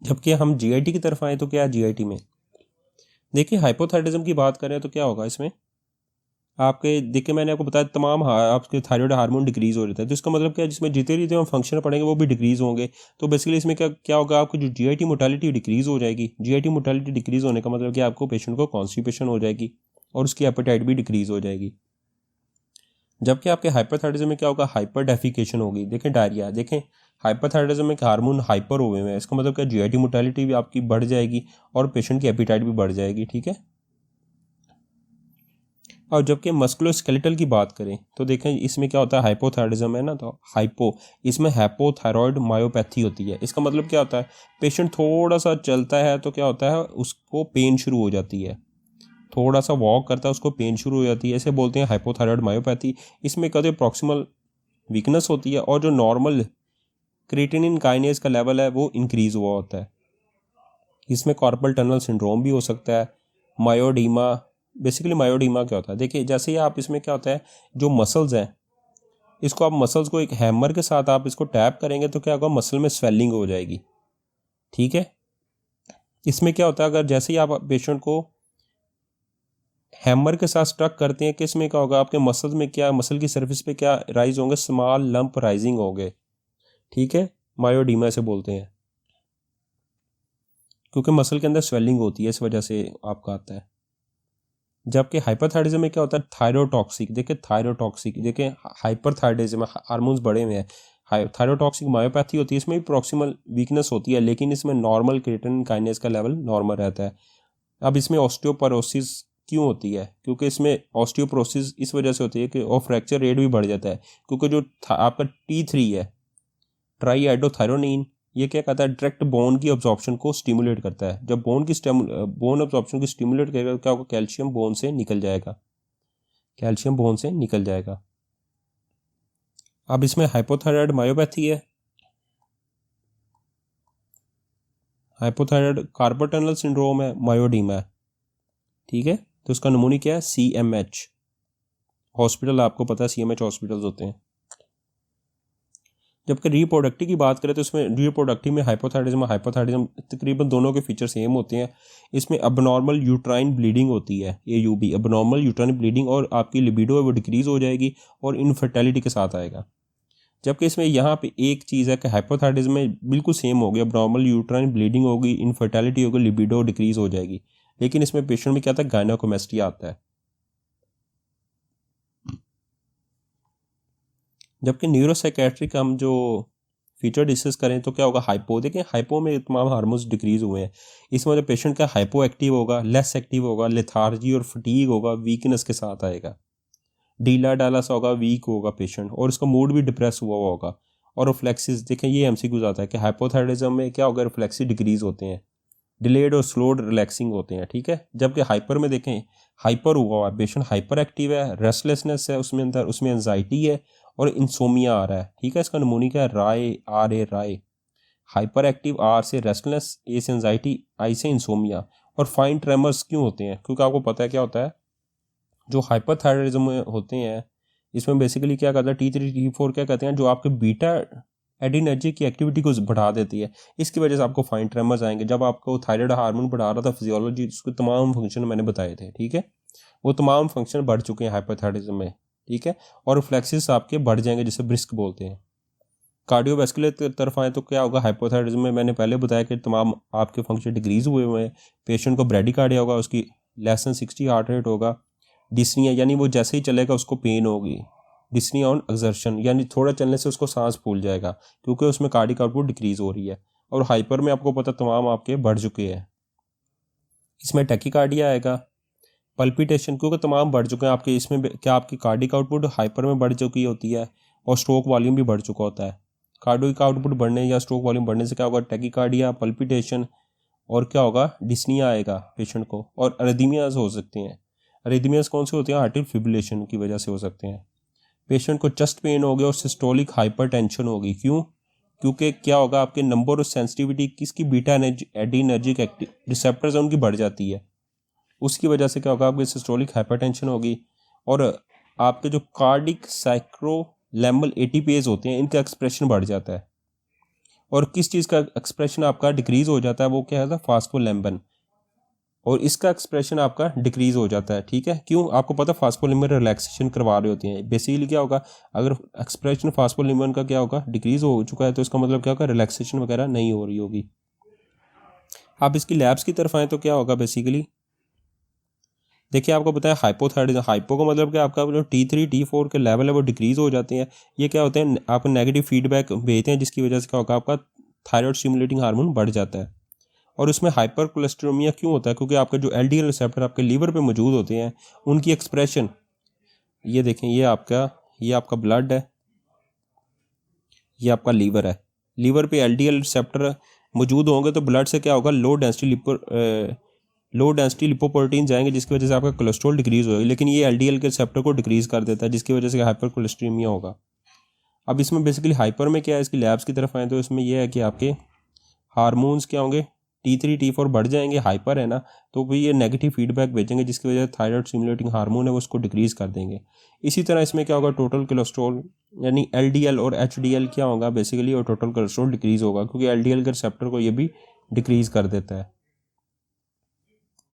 जबकि हम जीआईटी की तरफ आए तो क्या जीआईटी में देखिए हाइपोथायराइडिज्म की बात करें तो क्या होगा इसमें आपके देखिए मैंने आपको बताया तमाम आपके थायराइड हार्मोन डिक्रीज हो जाता है, तो इसका मतलब क्या है जिसमें जितने जितने हम फंक्शन पढ़ेंगे वो भी डिक्रीज होंगे। तो बेसिकली इसमें क्या क्या होगा, आपकी जो जीआईटी मोटालिटी डिक्रीज हो जाएगी। जीआईटी मोटालिटी डिक्रीज होने का मतलब कि आपको पेशेंट को कॉन्स्टिपेशन हो जाएगी और उसकी एपेटाइट भी डिक्रीज हो जाएगी। जबकि आपके हाइपरथायराइडिज्म में क्या होगा, हाइपर डेफिकेशन होगी। देखें डायरिया, देखें हाइपरथायराइडिज्म में हार्मोन हाइपर हुए हैं, इसका मतलब क्या जीआईटी मोटालिटी भी आपकी बढ़ जाएगी और पेशेंट की एपेटाइट भी बढ़ जाएगी। ठीक है। और जबकि मस्कुलोस्केलेटल की बात करें तो देखें इसमें क्या होता है, हाइपोथायराइडिज्म है ना, तो हाइपो इसमें हाइपोथायरॉयड मायोपैथी होती है। इसका मतलब क्या होता है, पेशेंट थोड़ा सा चलता है तो क्या होता है उसको पेन शुरू हो जाती है, थोड़ा सा वॉक करता है उसको पेन शुरू हो जाती है, इसे बोलते हैं हाइपोथायरॉयड मायोपैथी। इसमें कहते हैं प्रॉक्सिमल वीकनेस होती है और जो नॉर्मल क्रिएटिनिन काइनेज का लेवल है वो इंक्रीज हुआ होता है। इसमें कार्पल टनल सिंड्रोम भी हो सकता है, मायोडीमा। बेसिकली मायोडीमा क्या होता है, देखिए जैसे ही आप इसमें क्या होता है जो मसल्स हैं, इसको आप मसल्स को एक हैमर के साथ आप इसको टैप करेंगे तो क्या होगा, मसल में स्वेलिंग हो जाएगी। ठीक है। इसमें क्या होता है, अगर जैसे ही आप पेशेंट को हैमर के साथ स्ट्रक करते हैं कि इसमें क्या होगा, आपके मसल्स में क्या, मसल की सर्फेस पे क्या राइज होंगे, स्मॉल लंप राइजिंग होंगे। ठीक है, मायोडीमा से बोलते हैं, क्योंकि मसल के अंदर स्वेलिंग होती है, इस वजह से आपका आता है। जबकि हाइपरथायराइडिज्म में क्या होता है, थायरोटॉक्सिक। देखिए थायरोटॉक्सिक, देखिए हाइपरथायराइडिज्म हार्मोन्स बढ़े हुए हैं, थायरोटॉक्सिक मायोपैथी होती है, इसमें भी प्रॉक्सिमल वीकनेस होती है, लेकिन इसमें नॉर्मल क्रिएटिनिन काइनेज का लेवल नॉर्मल रहता है। अब इसमें ऑस्टियोपोरोसिस क्यों होती है, क्योंकि इसमें ऑस्टियोपोरोसिस इस वजह से होती है कि और फ्रैक्चर रेट भी बढ़ जाता है, क्योंकि जो आपका T3 है, ट्राई आइडोथायरोनिन, ये क्या कहता है, डायरेक्ट बोन की अब्जॉर्प्शन को स्टिमुलेट करता है। जब बोन अब्जॉर्प्शन को स्टिमुलेट करेगा तो क्या होगा, कैल्शियम बोन से निकल जाएगा, कैल्शियम बोन से निकल जाएगा। अब इसमें हाइपोथायराइड मायोपैथी है, हाइपोथायराइड कार्पल टनल सिंड्रोम है, मायोडीमा है। ठीक है, तो इसका नमूनी क्या है, CMH हॉस्पिटल, आपको पता है CMH हॉस्पिटल्स होते हैं। जबकि रिप्रोडक्टिव की बात करें तो इसमें रिप्रोडक्टिव में हाइपोथायराइडिज्म तकरीबन दोनों के फीचर सेम होते हैं। इसमें अबनॉर्मल यूट्राइन ब्लीडिंग होती है, AUB अबनॉर्मल यूट्राइन ब्लीडिंग, और आपकी लिबिडो है वो डिक्रीज हो जाएगी और इनफर्टिलिटी के साथ आएगा। जबकि इसमें यहाँ पे एक चीज़ है कि हाइपोथायराइडिज्म में बिल्कुल सेम हो गया, अबनॉर्मल यूट्राइन ब्लीडिंग होगी, इनफर्टिलिटी होगी, लिबिडो डिक्रीज हो जाएगी, लेकिन इसमें पेशेंट में क्या आता है, गायनेकोमेस्टिया आता है। जबकि न्यूरोसाइकेट्रिक हम जो फीचर डिस्कस करें तो क्या होगा, हाइपो, देखें हाइपो में तमाम हार्मोन्स डिक्रीज हुए हैं। इसमें जो पेशेंट का हाइपो एक्टिव होगा, लेस एक्टिव होगा, लेथार्जी और फटीग होगा, वीकनेस के साथ आएगा, ढीला डाला सा होगा, वीक होगा पेशेंट, और उसका मूड भी डिप्रेस हुआ हुआ होगा। और रिफ्लेक्सिस, देखें ये MCQ आता है कि हाइपोथायराइडिज्म में क्या होगा, रिफ्लेक्सिस डिक्रीज होते हैं, डिलेड और स्लोड रिलैक्सिंग होते हैं। ठीक है। जबकि हाइपर में देखें, हाइपर हुआ हुआ है पेशेंट, हाइपर एक्टिव है, रेस्टलेसनेस है उसमें अंदर, उसमें एंजाइटी है और इंसोमिया आ रहा है। ठीक है, इसका नमूनी क्या है, राय, RA राय। हाइपर एक्टिव, R से रेस्टलेस, A से एंजाइटी, I से इंसोमिया। और फाइन ट्रेमर्स क्यों होते हैं, क्योंकि आपको पता है क्या होता है, जो हाइपरथायराइडिज्म में होते हैं इसमें बेसिकली क्या कहता है, T3 T4 क्या कहते हैं, जो आपके बीटा एडिनर्जिक की एक्टिविटी को बढ़ा देती है। इसकी वजह से आपको फाइन ट्रेमर्स आएंगे। जब आपको थायराइड हार्मोन बढ़ा रहा था फिजियोलॉजी, उसके तमाम फंक्शन मैंने बताए थे। ठीक है, वो तमाम फंक्शन बढ़ चुके हैं हाइपरथायराइडिज्म में। ठीक है, और रिफ्लेक्सेस आपके बढ़ जाएंगे, जिसे ब्रिस्क बोलते हैं। कार्डियोवैस्कुलर तरफ आए तो क्या होगा, हाइपोथायराइडिज्म में मैंने पहले बताया कि तमाम आपके फंक्शन डिक्रीज हुए हुए हैं। पेशेंट को ब्रेडिकार्डिया होगा, उसकी लेस देन 60 हार्ट रेट होगा। डिस्निया यानी वो जैसे ही चलेगा उसको पेन होगी। डिस्निया ऑन एक्सर्शन यानी थोड़ा चलने से उसको सांस फूल जाएगा, क्योंकि उसमें कार्डिक आउटपुट डिक्रीज हो रही है। और हाइपर में आपको पता तमाम आपके बढ़ चुके हैं। इसमें टैकीकार्डिया आएगा, पल्पिटेशन, क्योंकि तमाम बढ़ चुके हैं आपके। इसमें क्या आपकी कार्डिक आउटपुट हाइपर में बढ़ चुकी होती है और स्ट्रोक वॉल्यूम भी बढ़ चुका होता है। कार्डिक आउटपुट बढ़ने या स्ट्रोक वॉल्यूम बढ़ने से क्या होगा, टैकीकार्डिया, पल्पिटेशन, और क्या होगा, डिस्निया आएगा पेशेंट को। और अरिदमियाज हो सकते हैं। अरिदमियाज कौन से होते हैं, आर्टियल फिब्रिलेशन की वजह से हो सकते हैं। पेशेंट को चेस्ट पेन हो गया और सिस्टोलिक हाइपरटेंशन होगी। क्यों, क्योंकि क्या होगा, आपके नंबर और सेंसिटिविटी किसकी, बीटा एडिनर्जिक एक्टिव रिसेप्टर्स उनकी बढ़ जाती है। उसकी वजह से क्या होगा, आपकी सिस्टोलिक हाइपरटेंशन होगी। और आपके जो कार्डिक साइक्रोलेमल ATPase होते हैं, इनका एक्सप्रेशन बढ़ जाता है। और किस चीज़ का एक्सप्रेशन आपका डिक्रीज़ हो जाता है, वो क्या है, फास्फोलिम्बिन, और इसका एक्सप्रेशन आपका डिक्रीज हो जाता है। ठीक है, क्यों? आपको पता है फास्फोलिम्बिन रिलैक्सेशन करवा रहे होते हैं। बेसिकली क्या होगा, अगर एक्सप्रेशन फास्फोलिम्बिन का क्या होगा, डिक्रीज हो चुका है, तो इसका मतलब क्या होगा, रिलैक्सेशन वगैरह नहीं हो रही होगी। आप इसकी लैब्स की तरफ आएँ तो क्या होगा, बेसिकली देखिए आपको पता है हाइपोथायराइडिज्म, हाइपो का मतलब क्या, आपका जो T3 T4 के लेवल है वो डिक्रीज हो जाते हैं। ये क्या होते हैं, आपको नेगेटिव फीडबैक भेजते हैं, जिसकी वजह से क्या होगा, आपका थायराइड स्टिमुलेटिंग हार्मोन बढ़ जाता है। और उसमें हाइपर कोलेस्टेरोमिया क्यों होता है, क्योंकि आपका जो LDL रिसेप्टर आपके लीवर पे मौजूद होते हैं, उनकी एक्सप्रेशन, ये देखें, ये आपका ब्लड है, ये आपका लीवर है। लीवर पे LDL रिसेप्टर मौजूद होंगे तो ब्लड से क्या होगा, लो डेंसिटी लिपोप्रोटीन जाएंगे, जिसकी वजह से आपका कोलेस्ट्रॉल डिक्रीज होगा। लेकिन ये LDL के रिसेप्टर को डिक्रीज कर देता है, जिसकी वजह से हाइपर कोलेस्ट्रीमिया होगा। अब इसमें बेसिकली हाइपर में क्या है, इसकी लैब्स की तरफ आए तो इसमें यह है कि आपके हार्मोन्स क्या होंगे, T3 T4 बढ़ जाएंगे, हाइपर है ना, तो भी ये नेगेटिव फीडबैक भेजेंगे, जिसकी वजह से थायराइड स्टिमुलेटिंग हार्मोन है वो उसको डिक्रीज कर देंगे। इसी तरह इसमें क्या होगा, टोटल कोलेस्ट्रॉल यानी LDL और HDL क्या होगा बेसिकली, और टोटल कोलेस्ट्रॉल डिक्रीज होगा, क्योंकि LDL के रिसेप्टर को ये भी डिक्रीज कर देता है।